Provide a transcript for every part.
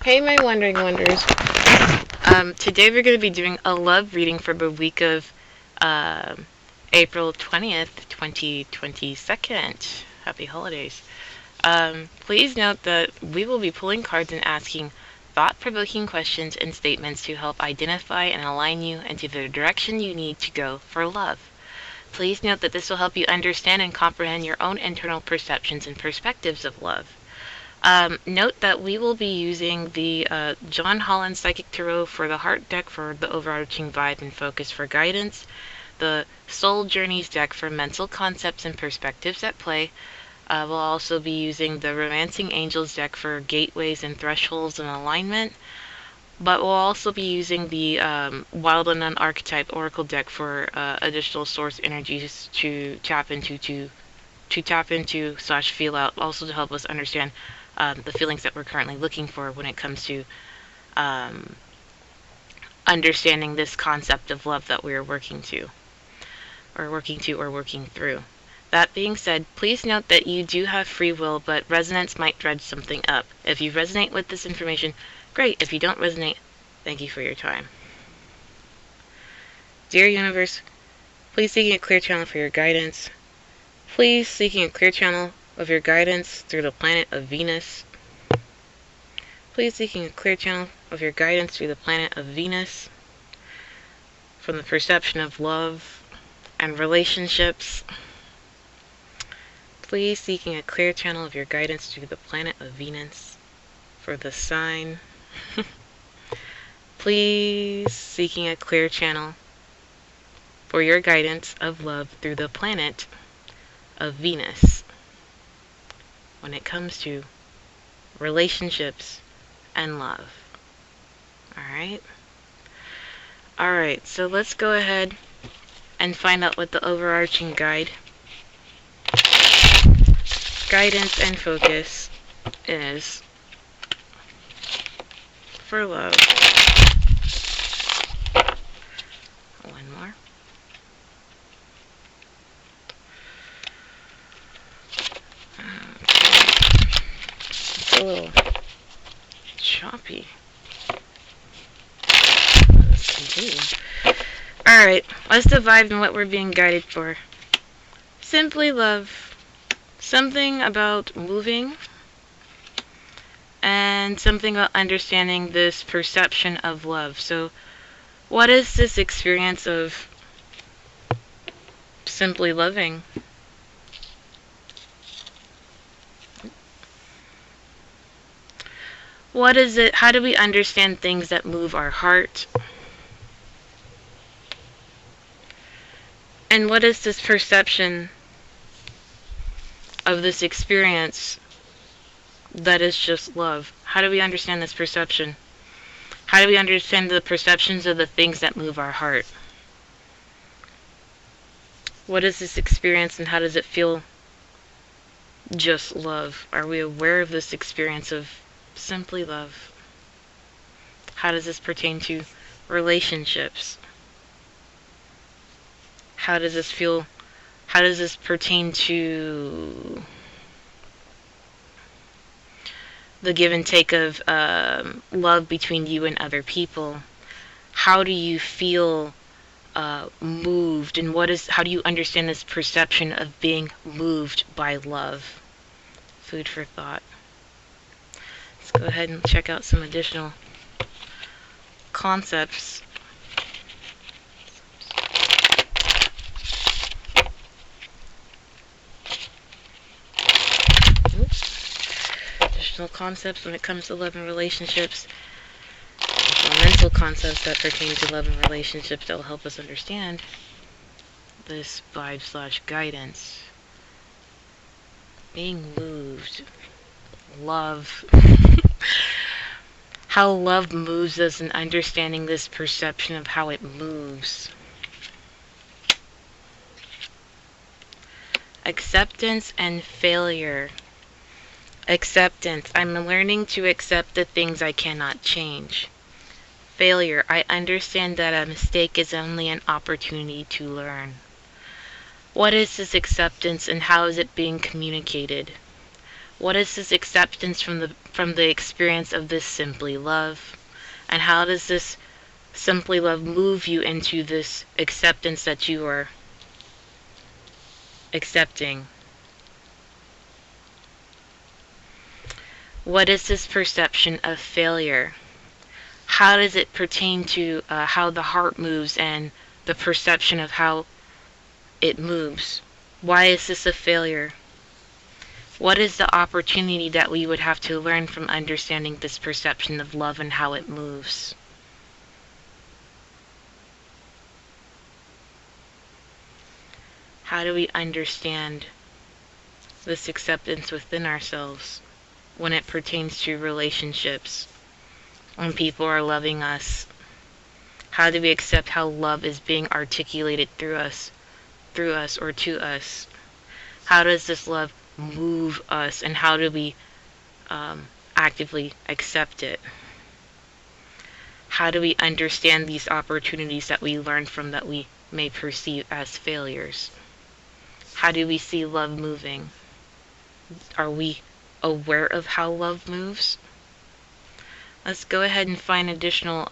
Hey, my wondering wonders. Today we're going to be doing a love reading for the week of April 20th, 2022. Happy holidays. Please note that we will be pulling cards and asking thought-provoking questions and statements to help identify and align you into the direction you need to go for love. Please note that this will help you understand and comprehend your own internal perceptions and perspectives of love. Note that we will be using the Jon Holland Psychic Tarot for the Heart deck for the overarching vibe and focus for guidance, the Soul Journeys deck for mental concepts and perspectives at play. We'll also be using the Romancing Angels deck for gateways and thresholds and alignment, but we'll also be using the Wild Unknown Archetype Oracle deck for additional source energies to tap into / feel out, also to help us understand the feelings that we're currently looking for when it comes to understanding this concept of love that we are working through. That being said, please note that you do have free will, but resonance might dredge something up. If you resonate with this information, great. If you don't resonate, thank you for your time. Dear Universe, please seeking a clear channel for your guidance. Please seeking a clear channel of your guidance through the planet of Venus. Please seeking a clear channel of your guidance through the planet of Venus from the perception of love and relationships. Please seeking a clear channel of your guidance through the planet of Venus for the sign. Please seeking a clear channel for your guidance of love through the planet of Venus when it comes to relationships and love. Alright, so let's go ahead and find out what the overarching guidance and focus is for love. One more. It's a little choppy. Let's continue. Alright, what's the vibe and what we're being guided for? Simply love. Something about moving and something about understanding this perception of love. So, what is this experience of simply loving? What is it? How do we understand things that move our heart? And what is this perception of this experience that is just love? How do we understand this perception? How do we understand the perceptions of the things that move our heart? What is this experience and how does it feel just love? Are we aware of this experience of simply love? How does this pertain to relationships? How does this feel? How does this pertain to the give and take of love between you and other people? How do you feel moved, and how do you understand this perception of being moved by love? Food for thought. Let's go ahead and check out some additional concepts. Additional concepts when it comes to love and relationships. Mental concepts that pertain to love and relationships that will help us understand this vibe / guidance. Being moved. Love. How love moves us and understanding this perception of how it moves. Acceptance and failure. Acceptance. I'm learning to accept the things I cannot change. Failure. I understand that a mistake is only an opportunity to learn. What is this acceptance and how is it being communicated? What is this acceptance from the from the experience of this simply love? And how does this simply love move you into this acceptance that you are accepting? What is this perception of failure? How does it pertain to how the heart moves and the perception of how it moves? Why is this a failure? What is the opportunity that we would have to learn from understanding this perception of love and how it moves? How do we understand this acceptance within ourselves when it pertains to relationships, when people are loving us? How do we accept how love is being articulated through us or to us? How does this love move us, and how do we actively accept it? How do we understand these opportunities that we learn from that we may perceive as failures? How do we see love moving? Are we aware of how love moves? Let's go ahead and find additional,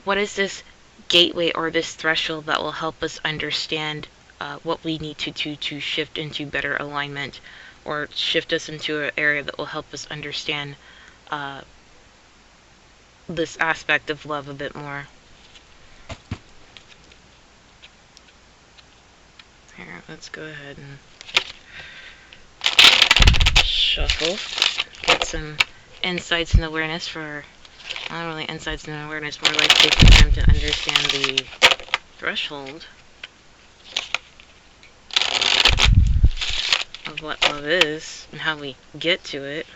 what is this gateway or this threshold that will help us understand what we need to do to shift into better alignment, or shift us into an area that will help us understand this aspect of love a bit more. Here, let's go ahead and shuffle, get some insights and awareness for, not really insights and awareness, more like taking time to understand the threshold of what love is and how we get to it.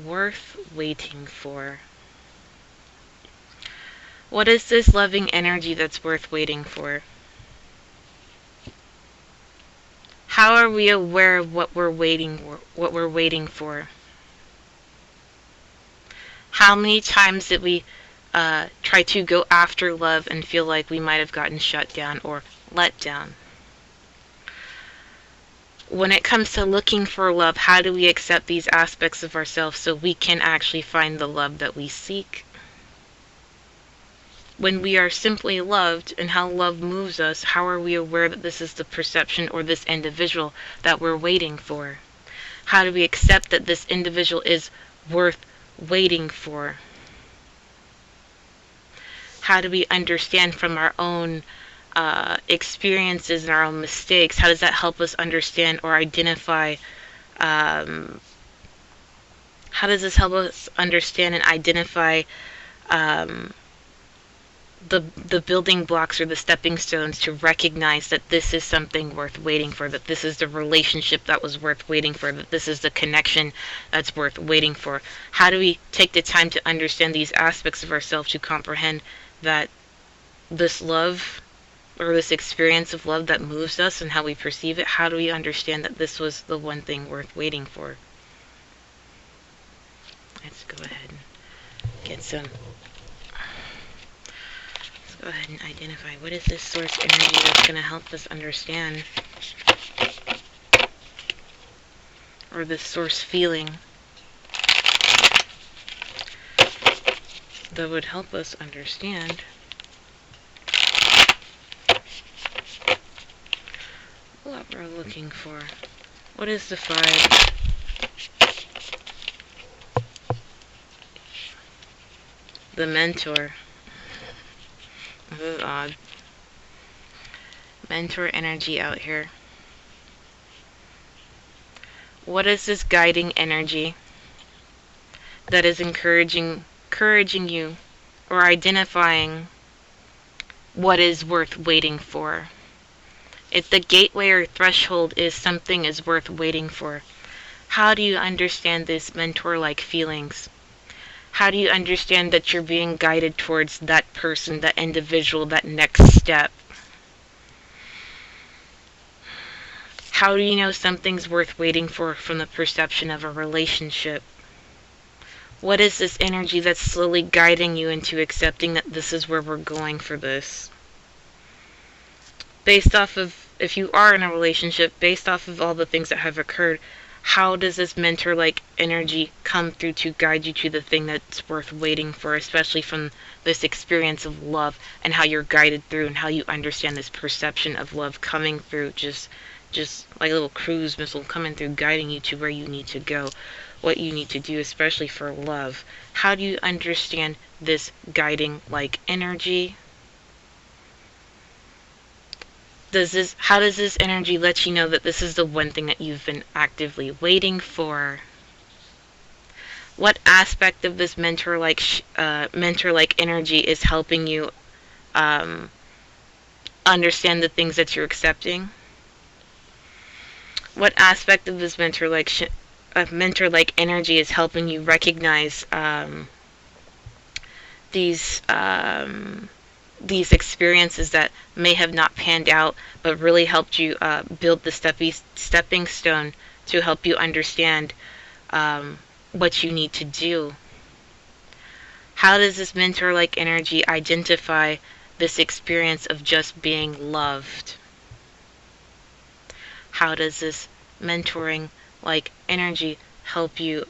Worth waiting for. What is this loving energy that's worth waiting for? How are we aware of what we're waiting for? How many times did we try to go after love and feel like we might have gotten shut down or let down? When it comes to looking for love, how do we accept these aspects of ourselves so we can actually find the love that we seek? When we are simply loved and how love moves us, how are we aware that this is the perception or this individual that we're waiting for? How do we accept that this individual is worth waiting for? How do we understand from our own experiences and our own mistakes? How does that help us understand or identify? How does this help us understand and identify the building blocks or the stepping stones to recognize that this is something worth waiting for, that this is the relationship that was worth waiting for, that this is the connection that's worth waiting for? How do we take the time to understand these aspects of ourselves to comprehend that this love or this experience of love that moves us and how we perceive it, how do we understand that this was the one thing worth waiting for? Let's go ahead and get some. Let's go ahead and identify what is this source energy that's going to help us understand, or this source feeling that would help us understand what we're looking for. What is the 5? The mentor. This is odd. Mentor energy out here. What is this guiding energy that is encouraging you or identifying what is worth waiting for? If the gateway or threshold is something is worth waiting for, how do you understand these mentor-like feelings? How do you understand that you're being guided towards that person, that individual, that next step? How do you know something's worth waiting for from the perception of a relationship? What is this energy that's slowly guiding you into accepting that this is where we're going for this? Based off of if you are in a relationship, based off of all the things that have occurred, how does this mentor-like energy come through to guide you to the thing that's worth waiting for, especially from this experience of love, and how you're guided through, and how you understand this perception of love coming through, just like a little cruise missile coming through, guiding you to where you need to go, what you need to do, especially for love. How do you understand this guiding like energy? How does this energy let you know that this is the one thing that you've been actively waiting for? What aspect of this mentor-like energy is helping you understand the things that you're accepting? What aspect of this mentor-like energy is helping you recognize these experiences that may have not panned out, but really helped you build the stepping stone to help you understand what you need to do? How does this mentor-like energy identify this experience of just being loved? How does this mentoring-like energy help you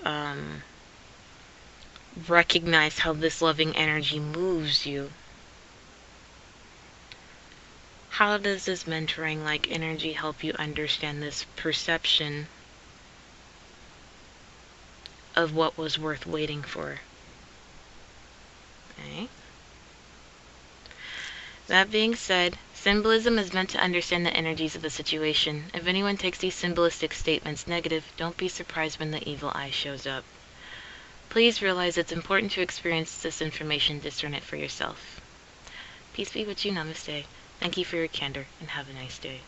recognize how this loving energy moves you? How does this mentoring-like energy help you understand this perception of what was worth waiting for? Okay. That being said, symbolism is meant to understand the energies of the situation. If anyone takes these symbolistic statements negative, don't be surprised when the evil eye shows up. Please realize it's important to experience this information, discern it for yourself. Peace be with you. Namaste. Thank you for your candor, and have a nice day.